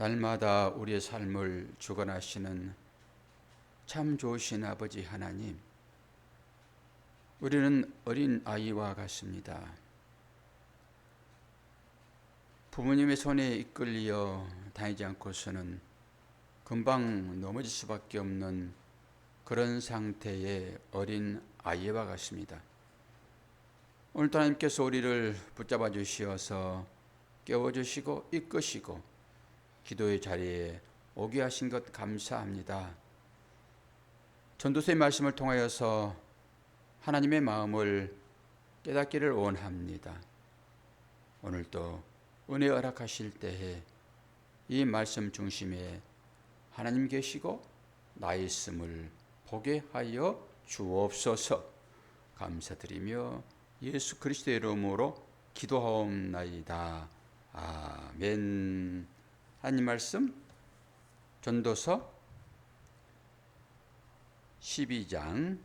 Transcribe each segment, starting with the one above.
날마다 우리의 삶을 주관하시는 참 좋으신 아버지 하나님, 우리는 어린 아이와 같습니다. 부모님의 손에 이끌려 다니지 않고서는 금방 넘어질 수밖에 없는 그런 상태의 어린 아이와 같습니다. 오늘도 하나님께서 우리를 붙잡아 주시어서 깨워주시고 이끄시고 기도의 자리에 오게 하신 것 감사합니다. 전도서의 말씀을 통하여서 하나님의 마음을 깨닫기를 원합니다. 오늘도 은혜 허락하실 때에 이 말씀 중심에 하나님 계시고 나 있음을 보게 하여 주옵소서. 감사드리며 예수 그리스도의 이름으로 기도하옵나이다. 아멘. 하나님 말씀 전도서 12장,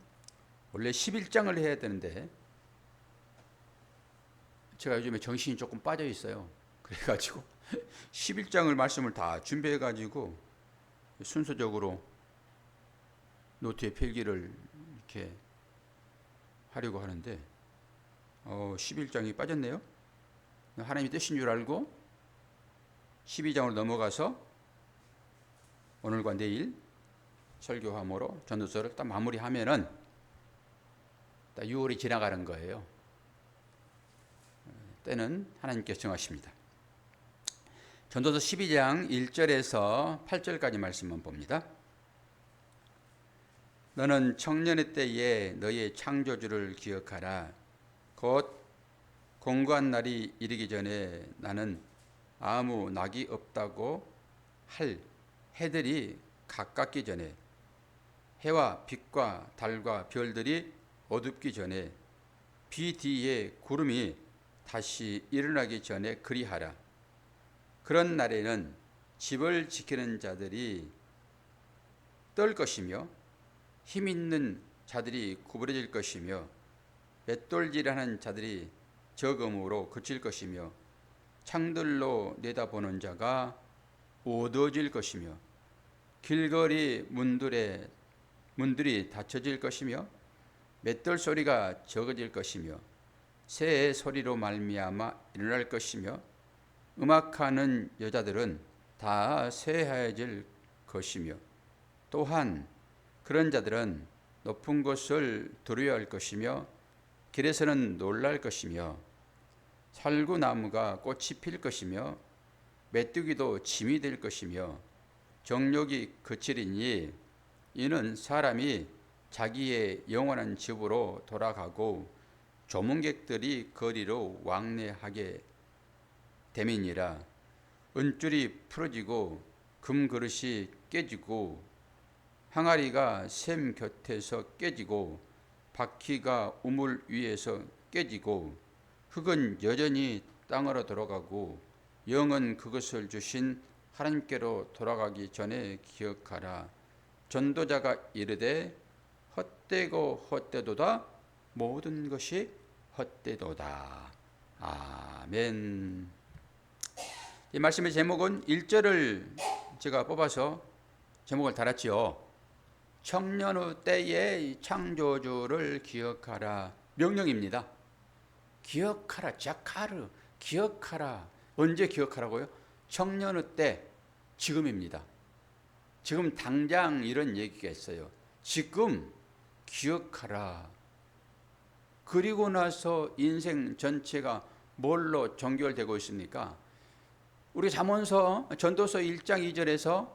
원래 11장을 해야 되는데 제가 요즘에 정신이 조금 빠져 있어요. 그래가지고 11장을 말씀을 다 준비해가지고 순서적으로 노트에 필기를 이렇게 하려고 하는데 11장이 빠졌네요. 하나님의 뜻인 줄 알고 12장으로 넘어가서 오늘과 내일 설교함으로 전도서를 딱 마무리하면은 딱 6월이 지나가는 거예요. 때는 하나님께서 정하십니다. 전도서 12장 1절에서 8절까지 말씀만 봅니다. 너는 청년의 때에 너의 창조주를 기억하라. 곧 공고한 날이 이르기 전에 나는 아무 낙이 없다고 할 해들이 가깝기 전에, 해와 빛과 달과 별들이 어둡기 전에, 비 뒤에 구름이 다시 일어나기 전에 그리하라. 그런 날에는 집을 지키는 자들이 떨 것이며 힘 있는 자들이 구부러질 것이며 맷돌질하는 자들이 적음으로 그칠 것이며 창들로 내다보는 자가 어두워질 것이며 길거리 문들이 닫혀질 것이며 맷돌 소리가 적어질 것이며 새의 소리로 말미암아 일어날 것이며 음악하는 여자들은 다 새하얘질 것이며 또한 그런 자들은 높은 곳을 두려워할 것이며 길에서는 놀랄 것이며 살구나무가 꽃이 필 것이며 메뚜기도 짐이 될 것이며 정욕이 그치리니 이는 사람이 자기의 영원한 집으로 돌아가고 조문객들이 거리로 왕래하게 됨이니라. 은줄이 풀어지고 금그릇이 깨지고 항아리가 샘 곁에서 깨지고 바퀴가 우물 위에서 깨지고 흙은 여전히 땅으로 돌아가고 영은 그것을 주신 하나님께로 돌아가기 전에 기억하라. 전도자가 이르되 헛되고 헛되도다. 모든 것이 헛되도다. 아멘. 이 말씀의 제목은 1절을 제가 뽑아서 제목을 달았지요. 청년의 때의 창조주를 기억하라. 명령입니다. 기억하라. 자카르. 기억하라. 언제 기억하라고요? 청년의 때, 지금입니다. 지금 당장 이런 얘기가 있어요. 지금 기억하라. 그리고 나서 인생 전체가 뭘로 종결되고 있습니까? 우리 잠언서 전도서 1장 2절에서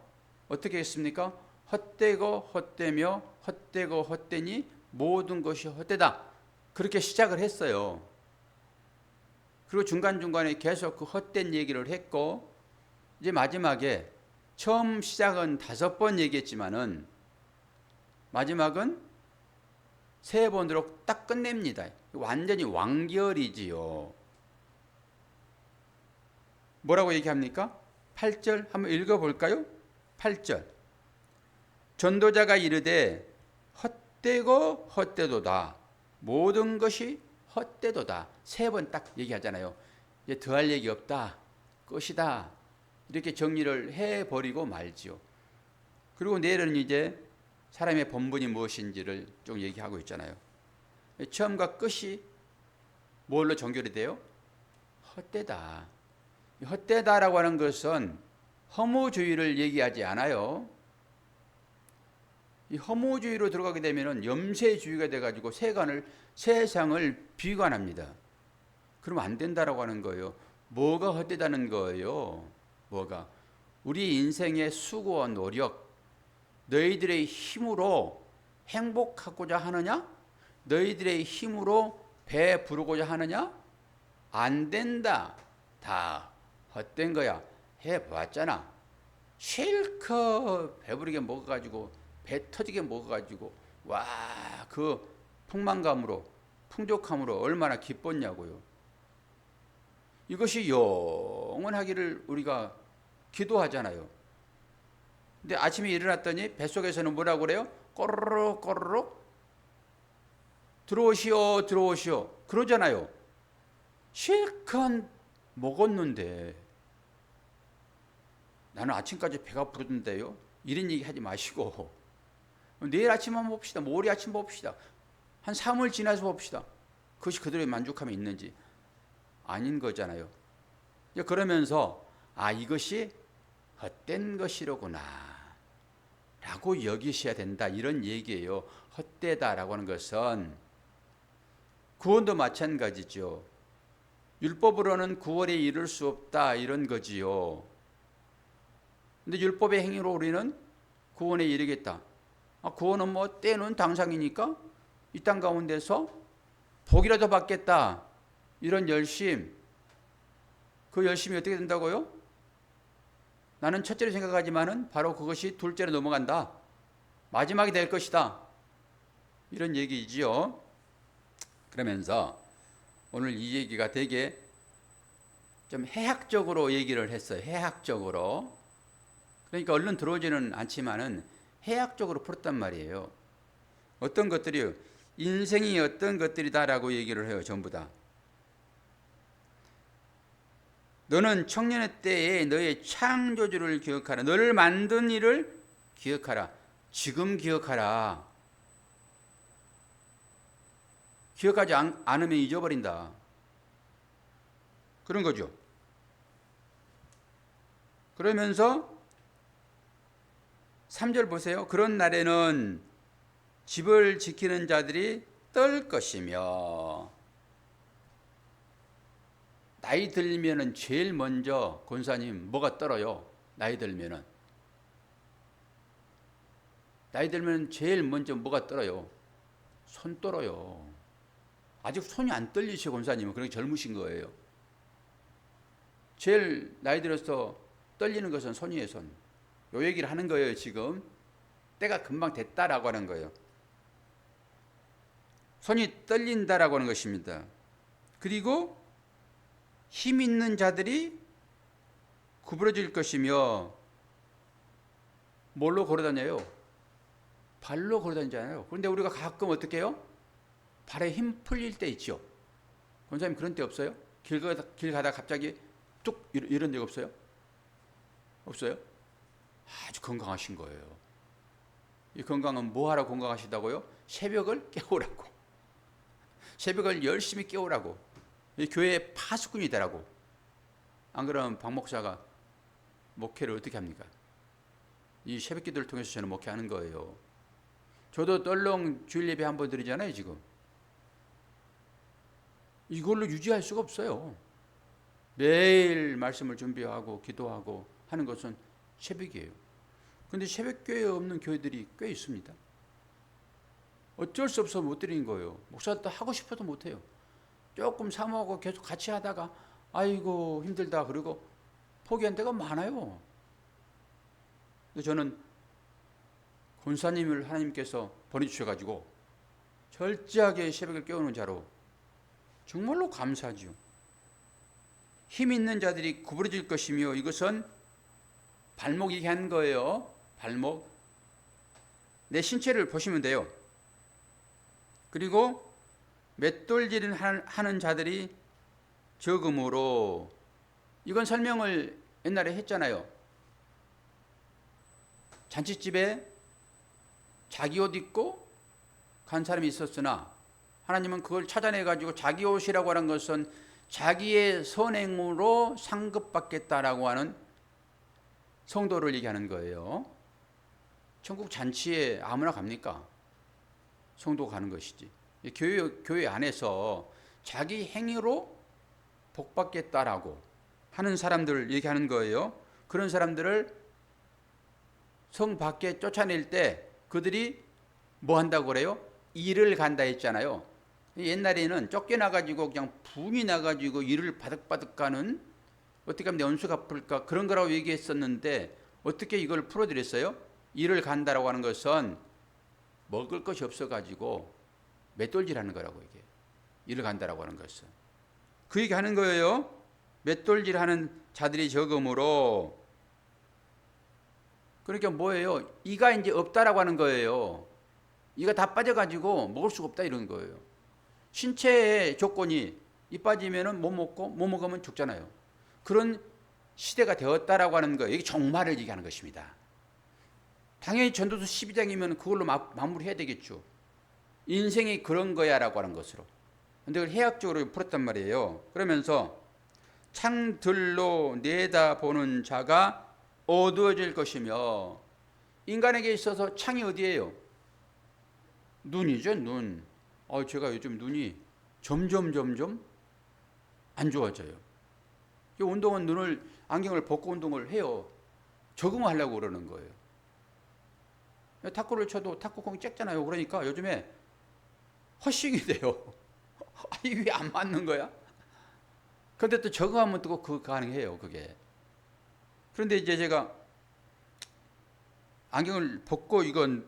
어떻게 했습니까? 헛되고 헛되며 헛되고 헛되니 모든 것이 헛되다. 그렇게 시작을 했어요. 그리고 중간중간에 계속 그 헛된 얘기를 했고 이제 마지막에 처음 시작은 5번 얘기했지만은 마지막은 3번으로 딱 끝냅니다. 완전히 완결이지요. 뭐라고 얘기합니까? 8절 한번 읽어볼까요? 8절. 전도자가 이르되 헛되고 헛되도다. 모든 것이 헛되도다. 3번 딱 얘기하잖아요. 이제 더할 얘기 없다. 끝이다. 이렇게 정리를 해버리고 말지요. 그리고 내일은 이제 사람의 본분이 무엇인지를 좀 얘기하고 있잖아요. 처음과 끝이 뭘로 종결이 돼요? 헛되다. 헛되다라고 하는 것은 허무주의를 얘기하지 않아요. 이 허무주의로 들어가게 되면 염세주의가 돼가지고 세상을 비관합니다. 그러면 안 된다라고 하는 거예요. 뭐가 헛되다는 거예요? 뭐가? 우리 인생의 수고와 노력, 너희들의 힘으로 행복하고자 하느냐? 너희들의 힘으로 배 부르고자 하느냐? 안 된다. 다 헛된 거야. 해봤잖아. 실컷 배부르게 먹어가지고 배 터지게 먹어가지고 와, 그 풍만감으로 풍족함으로 얼마나 기뻤냐고요. 이것이 영원하기를 우리가 기도하잖아요. 근데 아침에 일어났더니 뱃속에서는 뭐라고 그래요? 꼬르륵 꼬르륵 들어오시오 들어오시오 그러잖아요. 실컷 먹었는데 나는 아침까지 배가 부르던데요. 이런 얘기 하지 마시고 내일 아침 한번 봅시다. 모레 아침 봅시다. 한 3월 지나서 봅시다. 그것이 그들의 만족함이 있는지 아닌 거잖아요. 그러면서 이것이 헛된 것이로구나 라고 여기셔야 된다 이런 얘기예요. 헛되다라고 하는 것은 구원도 마찬가지죠. 율법으로는 구원에 이를 수 없다 이런 거지요. 근데 율법의 행위로 우리는 구원에 이르겠다. 구원은 뭐 때는 당상이니까 이 땅 가운데서 복이라도 받겠다 이런 열심, 그 열심이 어떻게 된다고요? 나는 첫째로 생각하지만은 바로 그것이 둘째로 넘어간다. 마지막이 될 것이다. 이런 얘기지요. 그러면서 오늘 이 얘기가 되게 좀 해학적으로 얘기를 했어요. 해학적으로. 그러니까 얼른 들어오지는 않지만은 해학적으로 풀었단 말이에요. 어떤 것들이요? 인생이 어떤 것들이다라고 얘기를 해요. 전부 다. 너는 청년의 때에 너의 창조주를 기억하라. 너를 만든 이를 기억하라. 지금 기억하라. 기억하지 않으면 잊어버린다. 그런 거죠. 그러면서 3절 보세요. 그런 날에는 집을 지키는 자들이 떨 것이며 나이 들면은 제일 먼저 권사님 뭐가 떨어요? 나이 들면은 제일 먼저 뭐가 떨어요? 손 떨어요. 아직 손이 안 떨리시고 권사님은 그렇게 젊으신 거예요. 제일 나이 들어서 떨리는 것은 손이에요. 손. 요 얘기를 하는 거예요. 지금 때가 금방 됐다라고 하는 거예요. 손이 떨린다라고 하는 것입니다. 그리고 힘 있는 자들이 구부러질 것이며 뭘로 걸어다녀요? 발로 걸어다니잖아요. 그런데 우리가 가끔 어떻게 해요? 발에 힘 풀릴 때 있죠. 권사님 그런 때 없어요? 길 가다 갑자기 뚝 이런 적 없어요? 없어요? 아주 건강하신 거예요. 이 건강은 뭐하러 건강하시다고요? 새벽을 깨우라고. 새벽을 열심히 깨우라고. 이 교회의 파수꾼이 되라고. 안 그러면 박 목사가 목회를 어떻게 합니까? 이 새벽 기도를 통해서 저는 목회하는 거예요. 저도 떨렁 주일 예배 한 번 드리잖아요 지금. 이걸로 유지할 수가 없어요. 매일 말씀을 준비하고 기도하고 하는 것은 새벽이에요. 그런데 새벽교회 없는 교회들이 꽤 있습니다. 어쩔 수 없어 못 드리는 거예요. 목사도 하고 싶어도 못해요. 조금 사모하고 계속 같이 하다가 아이고 힘들다 그러고 포기한 데가 많아요. 근데 저는 권사님을 하나님께서 보내주셔가지고 철저하게 새벽을 깨우는 자로 정말로 감사하지요. 힘 있는 자들이 구부러질 것이며 이것은 발목 얘기한 거예요. 발목. 내 신체를 보시면 돼요. 그리고 맷돌질을 하는 자들이 적음으로 이건 설명을 옛날에 했잖아요. 잔치집에 자기 옷 입고 간 사람이 있었으나 하나님은 그걸 찾아내가지고 자기 옷이라고 하는 것은 자기의 선행으로 상급받겠다라고 하는 성도를 얘기하는 거예요. 천국 잔치에 아무나 갑니까? 성도가 가는 것이지. 교회 안에서 자기 행위로 복받겠다라고 하는 사람들을 얘기하는 거예요. 그런 사람들을 성 밖에 쫓아낼 때 그들이 뭐 한다고 그래요? 일을 간다 했잖아요. 옛날에는 쫓겨나가지고 그냥 붐이 나가지고 일을 바득바득 가는, 어떻게 하면 내 원수 갚을까 그런 거라고 얘기했었는데 어떻게 이걸 풀어드렸어요? 일을 간다라고 하는 것은 먹을 것이 없어가지고 맷돌질하는 거라고 이게. 일을 간다라고 하는 것은 그 얘기 하는 거예요. 맷돌질하는 자들이 적음으로. 그러니까 뭐예요? 이가 이제 없다라고 하는 거예요. 이가 다 빠져가지고 먹을 수가 없다 이런 거예요. 신체의 조건이 이 빠지면은 못 먹고 못 먹으면 죽잖아요. 그런 시대가 되었다라고 하는 거예요. 이게 종말을 얘기하는 것입니다. 당연히 전도서 12장이면 그걸로 마무리해야 되겠죠. 인생이 그런 거야라고 하는 것으로. 근데 그걸 해학적으로 풀었단 말이에요. 그러면서 창들로 내다보는 자가 어두워질 것이며, 인간에게 있어서 창이 어디예요? 눈이죠, 눈. 제가 요즘 눈이 점점 안 좋아져요. 운동은 안경을 벗고 운동을 해요. 적응하려고 그러는 거예요. 탁구를 쳐도 탁구공이 작잖아요. 그러니까 요즘에 허싱이 돼요. 이게 왜 안 맞는 거야? 근데 또 적응하면 또 그거 가능해요, 그게. 그런데 이제 제가 안경을 벗고 이건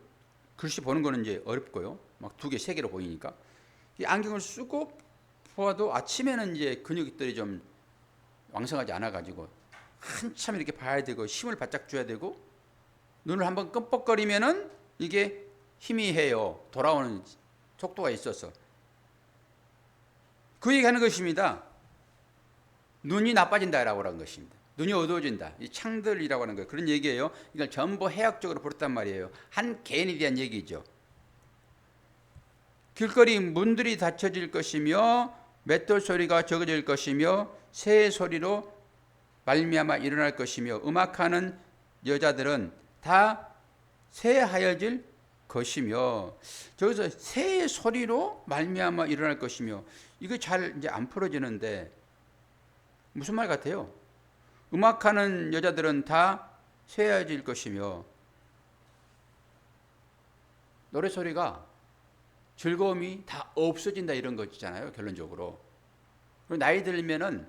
글씨 보는 거는 이제 어렵고요. 막 2개, 3개로 보이니까. 이 안경을 쓰고 보아도 아침에는 이제 근육들이 좀 왕성하지 않아가지고 한참 이렇게 봐야 되고 힘을 바짝 줘야 되고, 눈을 한번 끔뻑거리면은 이게 희미해요. 돌아오는 속도가 있어서. 그 얘기하는 것입니다. 눈이 나빠진다라고 하는 것입니다. 눈이 어두워진다. 이 창들이라고 하는 거예요. 그런 얘기예요. 이걸 전부 해학적으로 풀었단 말이에요. 한 개인에 대한 얘기죠. 길거리 문들이 닫혀질 것이며 맷돌 소리가 적어질 것이며 새 소리로 말미암아 일어날 것이며 음악하는 여자들은 다 새하여질 것이며, 저기서 새 소리로 말미암아 일어날 것이며, 이거 잘 이제 안 풀어지는데 무슨 말 같아요? 음악하는 여자들은 다 새하여질 것이며, 노래 소리가 즐거움이 다 없어진다 이런 거 있잖아요, 결론적으로. 그리고 나이 들면은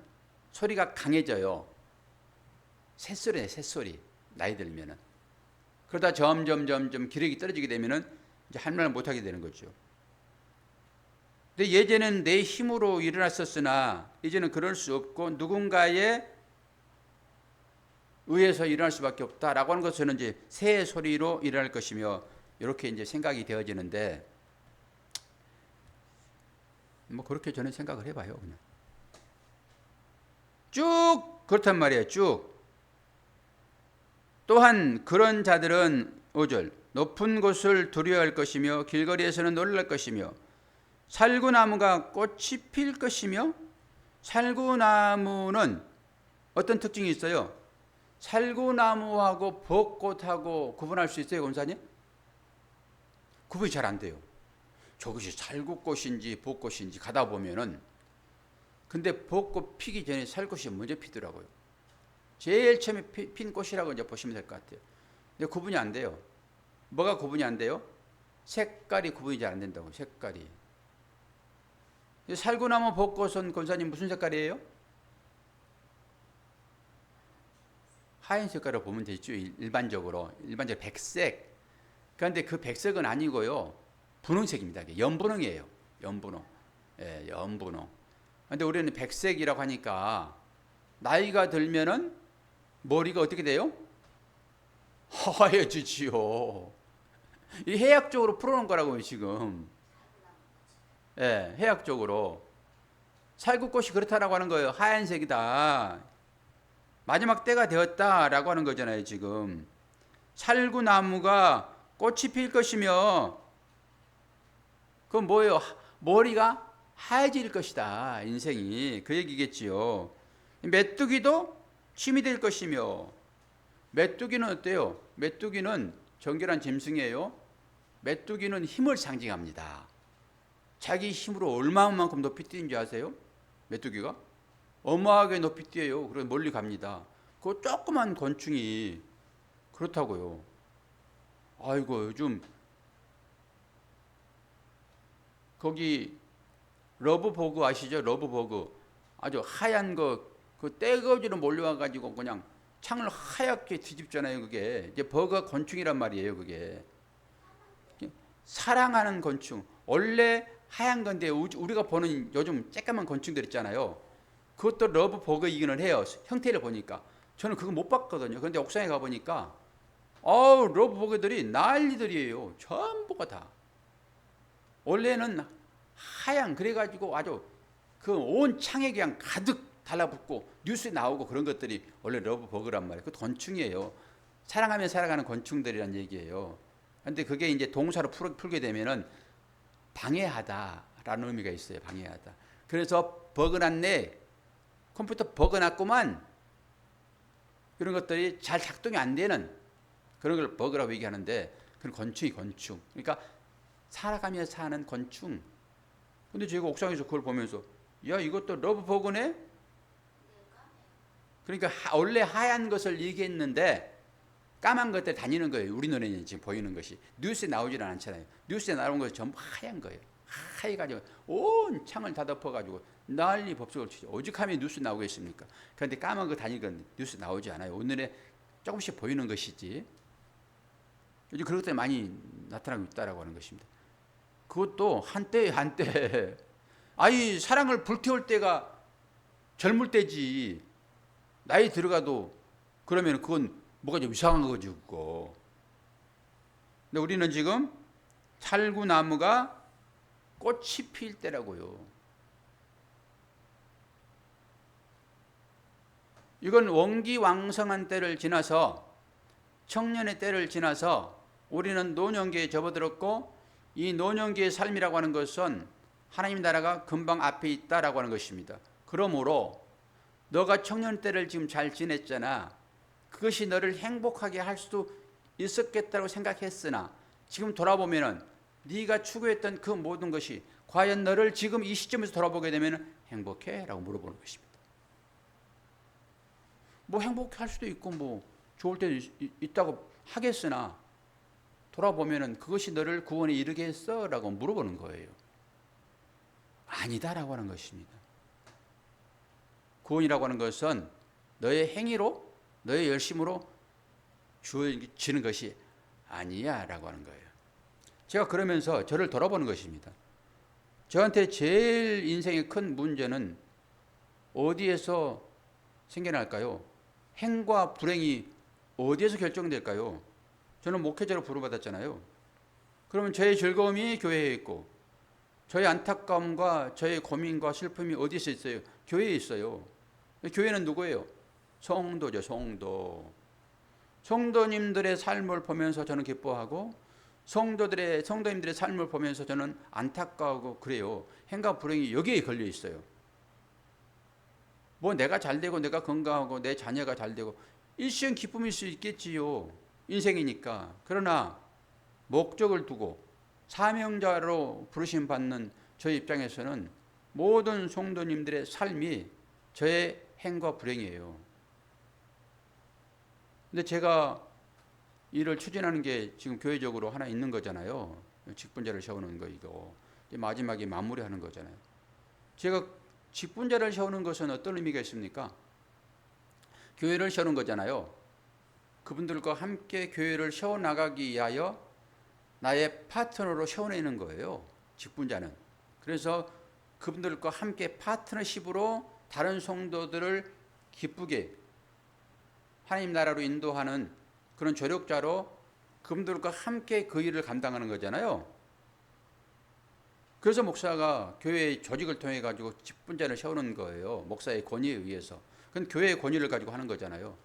소리가 강해져요. 새소리네, 새소리. 나이 들면은. 그러다 점점 기력이 떨어지게 되면은 이제 할 말을 못 하게 되는 거죠. 근데 예전에는 내 힘으로 일어났었으나 이제는 그럴 수 없고 누군가에 의해서 일어날 수밖에 없다라고 하는 것은 이제 새 소리로 일어날 것이며, 이렇게 이제 생각이 되어지는데, 뭐 그렇게 저는 생각을 해봐요, 그냥. 쭉 그렇단 말이에요, 쭉. 또한 그런 자들은 5절 높은 곳을 두려워할 것이며 길거리에서는 놀랄 것이며 살구나무가 꽃이 필 것이며. 살구나무는 어떤 특징이 있어요? 살구나무하고 벚꽃하고 구분할 수 있어요, 권사님? 구분이 잘 안 돼요. 저것이 살구꽃인지 벚꽃인지 가다 보면은. 근데 벚꽃 피기 전에 살구꽃이 먼저 피더라고요. 제일 처음에 핀 꽃이라고 이제 보시면 될 것 같아요. 근데 구분이 안 돼요. 뭐가 구분이 안 돼요? 색깔이 구분이 잘 안 된다고, 색깔이. 살구나무 벚꽃은 권사님 무슨 색깔이에요? 하얀 색깔을 보면 되죠, 일반적으로 백색. 그런데 그 백색은 아니고요, 분홍색입니다. 연분홍이에요, 연분홍. 예, 연분홍. 그런데 우리는 백색이라고 하니까 나이가 들면은 머리가 어떻게 돼요? 하얘지지요. 이 해학적으로 풀어놓은 거라고요, 지금. 예, 해학적으로. 살구꽃이 그렇다라고 하는 거예요. 하얀색이다. 마지막 때가 되었다라고 하는 거잖아요. 지금 살구나무가 꽃이 필 것이며 그건 뭐예요? 머리가 하얘질 것이다. 인생이 그 얘기겠지요. 메뚜기도 침이 될 것이며 메뚜기는 어때요? 메뚜기는 정결한 짐승이에요. 메뚜기는 힘을 상징합니다. 자기 힘으로 얼마만큼 높이 뛰는지 아세요? 메뚜기가 어마하게 높이 뛰어요. 그래서 멀리 갑니다. 그 조그만 곤충이 그렇다고요. 아이고 요즘 거기 러브버그 아시죠? 러브버그 아주 하얀 그 떼거지로 몰려와 가지고 그냥 창을 하얗게 뒤집잖아요. 그게 이제 버그가 곤충이란 말이에요. 그게 사랑하는 곤충. 원래 하얀 건데 우리가 보는 요즘 쬐까만 곤충들 있잖아요. 그것도 러브버그이기는 해요. 형태를 보니까 저는 그거 못 봤거든요. 그런데 옥상에 가 보니까 러브버그들이 난리들이에요. 전부가 다. 원래는 하얀 그래가지고 아주 그 온 창에 그냥 가득 달라붙고 뉴스에 나오고 그런 것들이 원래 러브버그란 말이에요. 그 곤충이에요. 사랑하며 살아가는 곤충들이란 얘기예요. 그런데 그게 이제 동사로 풀게 되면은 방해하다라는 의미가 있어요. 방해하다. 그래서 버그났네. 컴퓨터 버그났구만. 그런 것들이 잘 작동이 안 되는 그런 걸 버그라고 얘기하는데 그건 곤충이 곤충. 그러니까 살아가며 사는 곤충. 근데 제가 옥상에서 그걸 보면서 야 이것도 러브버그네? 그러니까 원래 하얀 것을 얘기했는데 까만 것들 다니는 거예요. 우리 눈에는 지금 보이는 것이 뉴스에 나오지는 않잖아요. 뉴스에 나오는 것이 전부 하얀 거예요. 하얘가지고 온 창을 다 덮어가지고 난리 법석을 치죠. 오죽하면 뉴스 나오겠습니까? 그런데 까만 거 다니는 건 뉴스 나오지 않아요. 오늘에 조금씩 보이는 것이지. 요즘 그런 것들이 많이 나타나고 있다라고 하는 것입니다. 그것도 한때 아이 사랑을 불태울 때가 젊을 때지. 나이 들어가도 그러면 그건 뭐가 좀 이상한 거지 그거. 근데 우리는 지금 살구나무가 꽃이 필 때라고요. 이건 원기왕성한 때를 지나서 청년의 때를 지나서 우리는 노년기에 접어들었고 이 노년기의 삶이라고 하는 것은 하나님 나라가 금방 앞에 있다라고 하는 것입니다. 그러므로 너가 청년 때를 지금 잘 지냈잖아. 그것이 너를 행복하게 할 수도 있었겠다고 생각했으나 지금 돌아보면은 네가 추구했던 그 모든 것이 과연 너를 지금 이 시점에서 돌아보게 되면 행복해? 라고 물어보는 것입니다. 뭐 행복할 수도 있고 뭐 좋을 때도 있다고 하겠으나 돌아보면은 그것이 너를 구원에 이르게 했어? 라고 물어보는 거예요. 아니다라고 하는 것입니다. 구원이라고 하는 것은 너의 행위로 너의 열심으로 주어지는 것이 아니야 라고 하는 거예요. 제가 그러면서 저를 돌아보는 것입니다. 저한테 제일 인생의 큰 문제는 어디에서 생겨날까요? 행과 불행이 어디에서 결정될까요? 저는 목회자로 부름받았잖아요. 그러면 저의 즐거움이 교회에 있고 저의 안타까움과 저의 고민과 슬픔이 어디서 있어요? 교회에 있어요. 교회는 누구예요? 성도죠. 성도님들의 삶을 보면서 저는 기뻐하고 성도님들의 삶을 보면서 저는 안타까워하고 그래요. 행과 불행이 여기에 걸려 있어요. 뭐 내가 잘 되고 내가 건강하고 내 자녀가 잘 되고 일시적 기쁨일 수 있겠지요. 인생이니까. 그러나 목적을 두고 사명자로 부르심 받는 저희 입장에서는 모든 성도님들의 삶이 저의 행과 불행이에요. 근데 제가 일을 추진하는 게 지금 교회적으로 하나 있는 거잖아요. 직분자를 세우는 거 이거. 마지막에 마무리하는 거잖아요. 제가 직분자를 세우는 것은 어떤 의미가 있습니까? 교회를 세우는 거잖아요. 그분들과 함께 교회를 세워나가기 위하여 나의 파트너로 세워내는 거예요. 직분자는. 그래서 그분들과 함께 파트너십으로 다른 성도들을 기쁘게 하나님 나라로 인도하는 그런 조력자로 그분들과 함께 그 일을 감당하는 거잖아요. 그래서 목사가 교회의 조직을 통해 가지고 직분자를 세우는 거예요. 목사의 권위에 의해서. 그건 교회의 권위를 가지고 하는 거잖아요.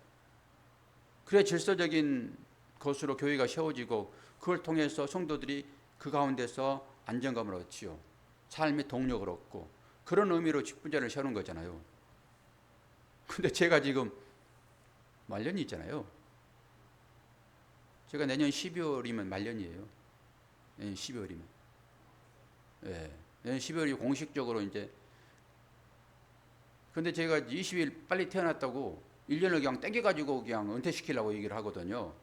그래 질서적인 것으로 교회가 세워지고 그걸 통해서 성도들이 그 가운데서 안정감을 얻지요. 삶의 동력을 얻고 그런 의미로 직분자를 세우는 거잖아요. 근데 제가 지금 말년이 있잖아요. 제가 내년 12월이면 말년이에요. 내년 12월이면. 예. 내년 12월이 공식적으로 이제. 근데 제가 20일 빨리 태어났다고 1년을 그냥 땡겨가지고 그냥 은퇴시키려고 얘기를 하거든요.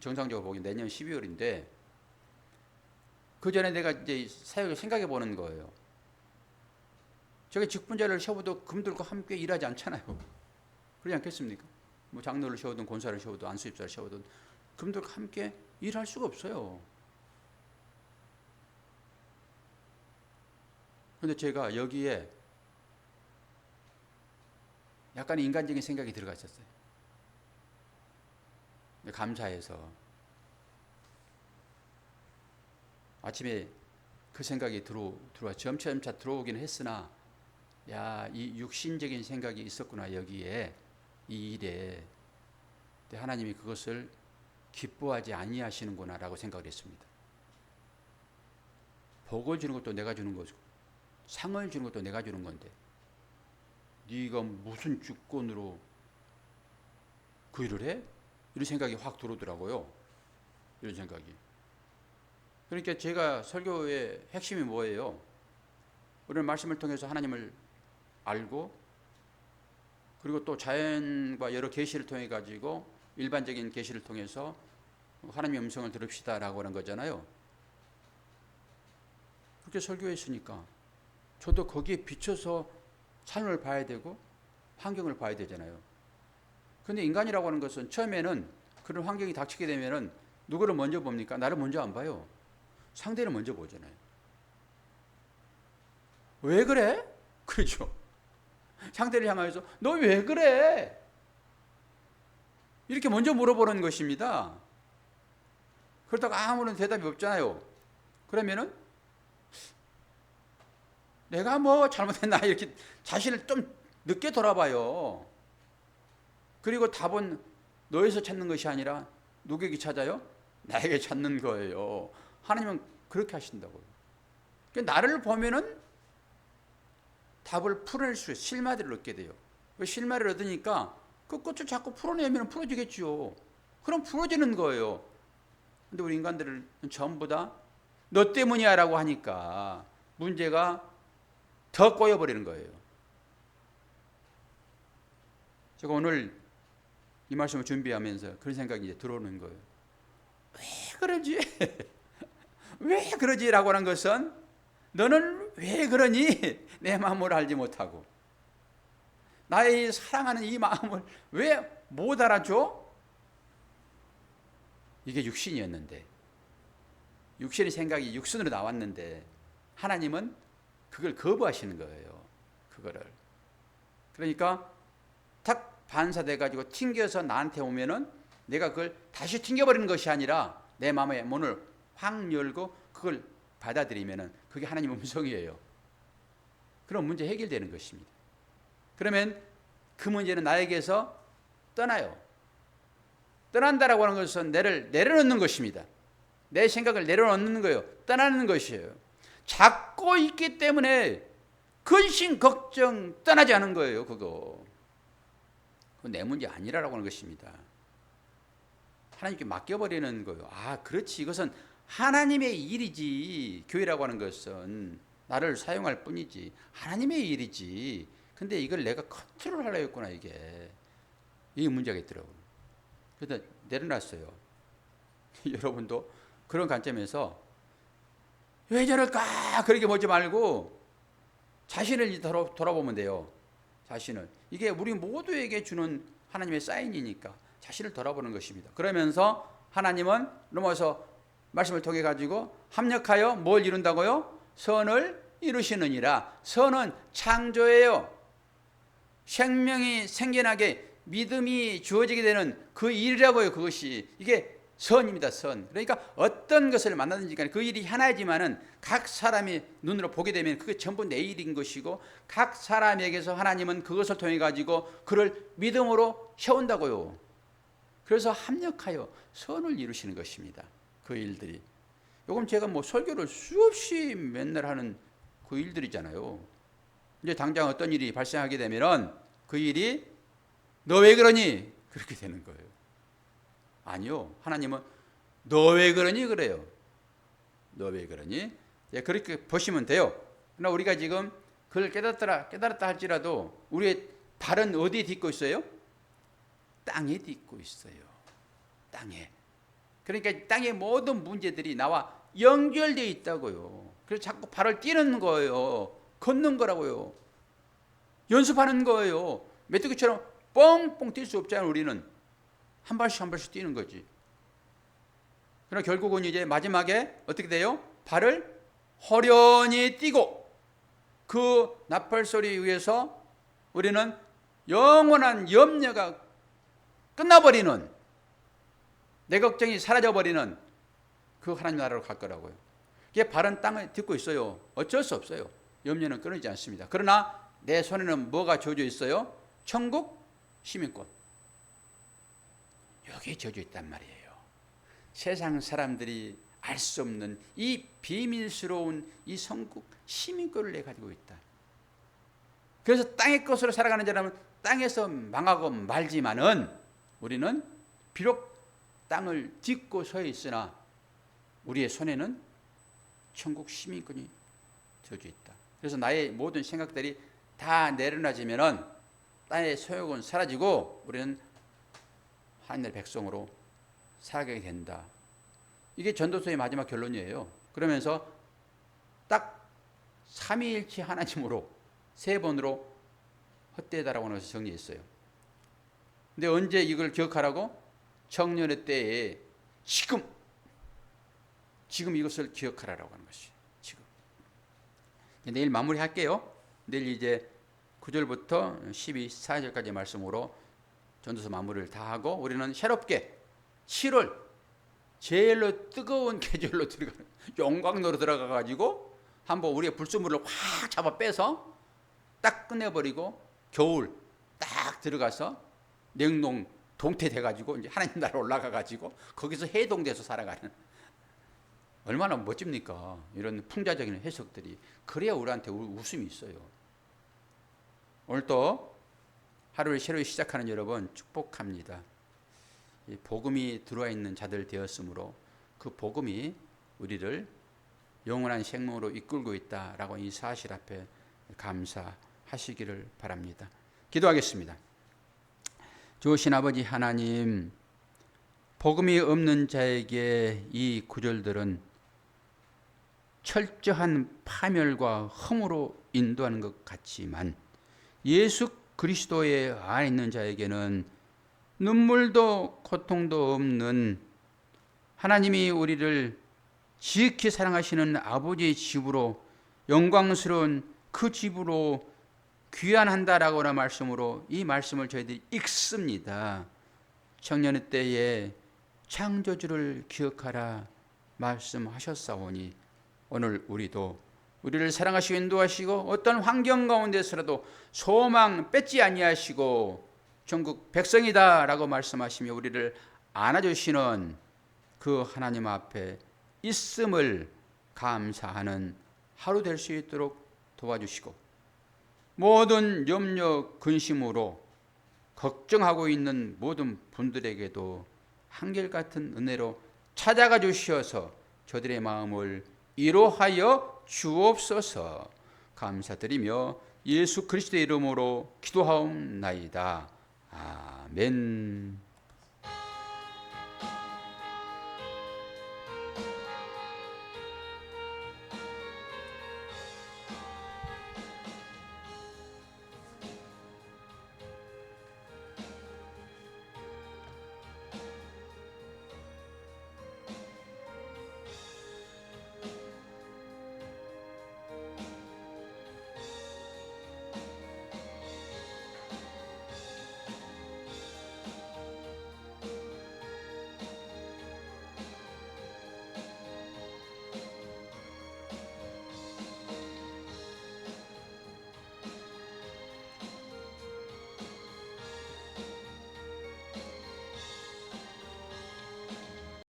정상적으로 보기 내년 12월인데 그 전에 내가 이제 사역을 생각해 보는 거예요. 제가 직분자를 세워도 그분들과 함께 일하지 않잖아요. 그러지 않겠습니까? 뭐 장로를 세우든 권사를 세우든 안수집사를 세우든 그분들과 함께 일할 수가 없어요. 그런데 제가 여기에 약간 인간적인 생각이 들어가 있었어요. 감사해서 아침에 그 생각이 들어와 점차 들어오긴 했으나 야, 이 육신적인 생각이 있었구나 여기에 이 일에. 근데 하나님이 그것을 기뻐하지 아니하시는구나라고 생각을 했습니다. 복을 주는 것도 내가 주는 거고 상을 주는 것도 내가 주는 건데 네가 무슨 주권으로 그 일을 해? 이런 생각이 확 들어오더라고요. 이런 생각이. 그러니까 제가 설교의 핵심이 뭐예요? 오늘 말씀을 통해서 하나님을 알고 그리고 또 자연과 여러 계시를 통해 가지고 일반적인 계시를 통해서 하나님의 음성을 들읍시다라고 하는 거잖아요. 그렇게 설교했으니까 저도 거기에 비춰서 삶을 봐야 되고 환경을 봐야 되잖아요. 그런데 인간이라고 하는 것은 처음에는 그런 환경이 닥치게 되면은 누구를 먼저 봅니까? 나를 먼저 안 봐요. 상대를 먼저 보잖아요. 왜 그래? 그렇죠. 상대를 향하여서 너 왜 그래? 이렇게 먼저 물어보는 것입니다. 그러다가 아무런 대답이 없잖아요. 그러면은 내가 뭐 잘못했나 이렇게 자신을 좀 늦게 돌아봐요. 그리고 답은 너에서 찾는 것이 아니라 누구에게 찾아요? 나에게 찾는 거예요. 하나님은 그렇게 하신다고요. 그러니까 나를 보면은 답을 풀어낼 수 있어요. 실마리를 얻게 돼요. 그 실마리를 얻으니까 그 꽃을 자꾸 풀어내면 풀어지겠죠. 그럼 풀어지는 거예요. 근데 우리 인간들은 전부 다 너 때문이야 라고 하니까 문제가 더 꼬여버리는 거예요. 제가 오늘 이 말씀을 준비하면서 그런 생각이 이제 들어오는 거예요. 왜 그러지? 왜 그러지? 라고 하는 것은 너는 왜 그러니? 내 마음을 알지 못하고 나의 사랑하는 이 마음을 왜 못 알아줘? 이게 육신이었는데 육신의 생각이 육신으로 나왔는데 하나님은 그걸 거부하시는 거예요. 그거를. 그러니까 탁 반사돼 가지고 튕겨서 나한테 오면은 내가 그걸 다시 튕겨버리는 것이 아니라 내 마음의 문을 확 열고 그걸 받아들이면은 그게 하나님의 음성이에요. 그럼 문제 해결되는 것입니다. 그러면 그 문제는 나에게서 떠나요. 떠난다라고 하는 것은 나를 내려놓는 것입니다. 내 생각을 내려놓는 거예요. 떠나는 것이에요. 잡고 있기 때문에 근심, 걱정, 떠나지 않은 거예요. 그거. 그건 내 문제 아니라고 하는 것입니다. 하나님께 맡겨버리는 거예요. 아, 그렇지. 이것은 하나님의 일이지. 교회라고 하는 것은 나를 사용할 뿐이지. 하나님의 일이지. 근데 이걸 내가 컨트롤 하려고 했구나, 이게. 이게 문제가 있더라고요. 그래서 내려놨어요. 여러분도 그런 관점에서 왜 저럴까? 그렇게 보지 말고 자신을 돌아보면 돼요. 자신을. 이게 우리 모두에게 주는 하나님의 사인이니까 자신을 돌아보는 것입니다. 그러면서 하나님은 로마서 말씀을 통해 가지고 합력하여 뭘 이룬다고요? 선을 이루시느니라. 선은 창조예요. 생명이 생겨나게 믿음이 주어지게 되는 그 일이라고요. 그것이. 이게 선입니다. 선. 그러니까 어떤 것을 만나든지 간에 그 일이 하나이지만은 각 사람이 눈으로 보게 되면 그게 전부 내 일인 것이고 각 사람에게서 하나님은 그것을 통해 가지고 그를 믿음으로 세운다고요. 그래서 합력하여 선을 이루시는 것입니다. 그 일들이. 요금 제가 뭐 설교를 수없이 맨날 하는 그 일들이잖아요. 이제 당장 어떤 일이 발생하게 되면은 그 일이 너 왜 그러니? 그렇게 되는 거예요. 아니요. 하나님은 너 왜 그러니? 그래요. 너 왜 그러니? 예, 그렇게 보시면 돼요. 그러나 우리가 지금 그걸 깨달았다 할지라도 우리의 발은 어디에 딛고 있어요? 땅에 딛고 있어요. 땅에. 그러니까 땅의 모든 문제들이 나와 연결되어 있다고요. 그래서 자꾸 발을 띄는 거예요. 걷는 거라고요. 연습하는 거예요. 메뚜기처럼 뻥뻥 뛸 수 없잖아요. 우리는 한 발씩 뛰는 거지. 그러나 결국은 이제 마지막에 어떻게 돼요? 발을 호련히 띄고 그 나팔 소리에 의해서 우리는 영원한 염려가 끝나버리는, 내 걱정이 사라져버리는 그 하나님 나라로 갈 거라고요. 이게 바른 땅을 딛고 있어요. 어쩔 수 없어요. 염려는 끊이지 않습니다. 그러나 내 손에는 뭐가 쥐어져 있어요? 천국 시민권. 여기에 쥐어져 있단 말이에요. 세상 사람들이 알 수 없는 이 비밀스러운 이 천국 시민권을 내 가지고 있다. 그래서 땅의 것으로 살아가는 자라면 땅에서 망하고 말지만은 우리는 비록 땅을 딛고 서 있으나 우리의 손에는 천국 시민권이 쥐어져 있다. 그래서 나의 모든 생각들이 다 내려놔지면은 땅의 소욕은 사라지고 우리는 하늘의 백성으로 살아가게 된다. 이게 전도서의 마지막 결론이에요. 그러면서 딱 삼위일체 하나님으로 세 번으로 헛되다라고 하는 것을 정리했어요. 근데 언제 이걸 기억하라고? 청년의 때에 지금 이것을 기억하라고 하는 것이 지금. 내일 마무리할게요. 내일 이제 9절부터 12, 14절까지 말씀으로 전도서 마무리를 다 하고 우리는 새롭게 7월 제일로 뜨거운 계절로 들어가는 용광로로 들어가 가지고 한번 우리의 불순물을 확 잡아 빼서 딱 끝내버리고 겨울 딱 들어가서 냉동 동태돼 가지고 이제 하나님 나라 올라가 가지고 거기서 해동돼서 살아가는, 얼마나 멋집니까? 이런 풍자적인 해석들이. 그래야 우리한테 웃음이 있어요. 오늘 또 하루를 새로 시작하는 여러분 축복합니다. 이 복음이 들어와 있는 자들 되었으므로 그 복음이 우리를 영원한 생명으로 이끌고 있다라고 이 사실 앞에 감사하시기를 바랍니다. 기도하겠습니다. 좋으신 아버지 하나님, 복음이 없는 자에게 이 구절들은 철저한 파멸과 흠으로 인도하는 것 같지만 예수 그리스도의 안에 있는 자에게는 눈물도 고통도 없는 하나님이 우리를 지극히 사랑하시는 아버지의 집으로, 영광스러운 그 집으로 귀환한다라고 하는 말씀으로 이 말씀을 저희들이 읽습니다. 청년의 때에 창조주를 기억하라 말씀하셨사오니 오늘 우리도 우리를 사랑하시고 인도하시고 어떤 환경 가운데서라도 소망 뺏지 아니하시고 전국 백성이다 라고 말씀하시며 우리를 안아주시는 그 하나님 앞에 있음을 감사하는 하루 될 수 있도록 도와주시고 모든 염려 근심으로 걱정하고 있는 모든 분들에게도 한결같은 은혜로 찾아가 주시어서 저들의 마음을 위로하여 주옵소서. 감사드리며 예수 그리스도의 이름으로 기도하옵나이다. 아멘.